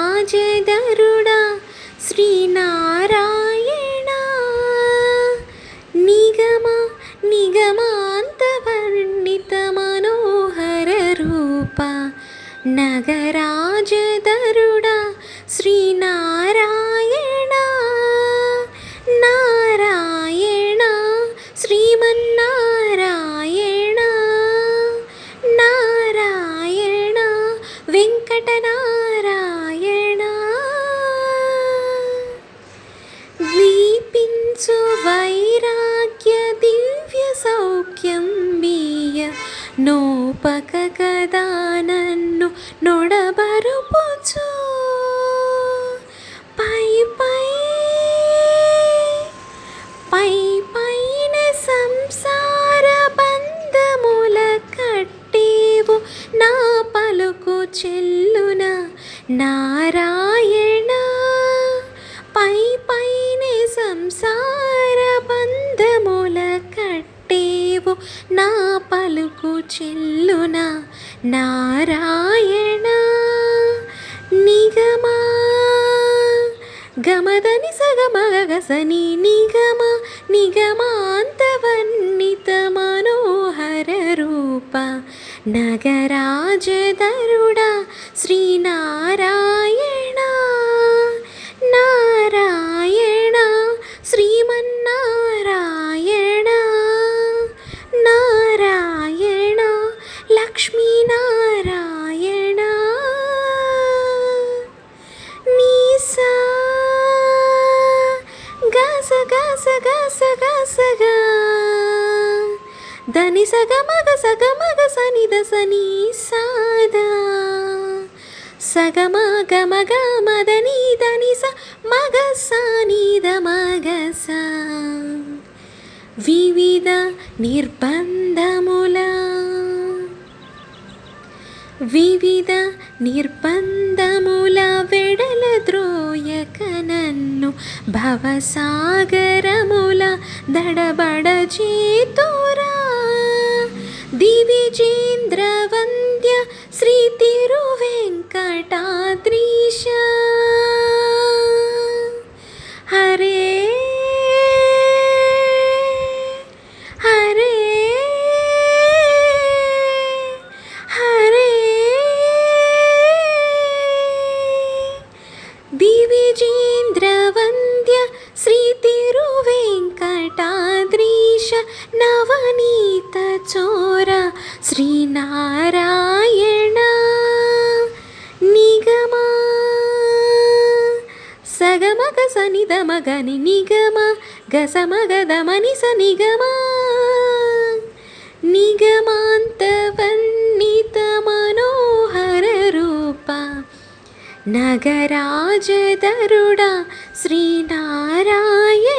నగరాజదరుడా శ్రీనారాయణ నిగమ నిగమాంతవర్ణిత మనోహర రూప నగరాజదరుడా శ్రీనారాయణ నారాయణ శ్రీమన్నారాయణ నారాయణ వెంకటనారాయణ దీపించు వైరాగ్య దివ్య సౌఖ్యం బియ్య నోపక కదా నన్ను నొడబరుపుచు పై పై పై పైన సంసార బంధముల కట్టేవు నా పలుకు చెల్లున నారాయణ పై పైన సంసార బంధముల కట్టేవు నా పలుకు చెల్లున నారాయణ నిగమా గమదని సగమగసని నిగమ నిగమాంతవర్ణిత మనోహర రూప నగరాజదరుడా శ్రీనారాయణ నారాయణ శ్రీమన్నారాయణ నారాయణ లక్ష్మీనారాయణ నీసా గస గస గస గసగా దని సగమగ సగమగ సని దసని సాదా సగమగ మగ మదని దని స మగ సాని ద మగ సా వివిధ నిర్బంధముల వివిధ నిర్బంధముల వెడల ద్రోయక నన్ను భవసాగరముల దడబడ చేతురా దివిజేంద్ర వంద్య శ్రీ తిరువెంకటాద్రీశ హరే హరే హరే దివిజేంద్ర వంద్య శ్రీ తిరువెంకటాద్రీశ నవనీత చోర శ్రీనారాయణ నిగమా సగమగ సనిద మగని నిగమ గసమగదమని స నిగమా నిగమాంతవర్ణిత మనోహర రూప నగరాజదరుడా శ్రీనారాయణ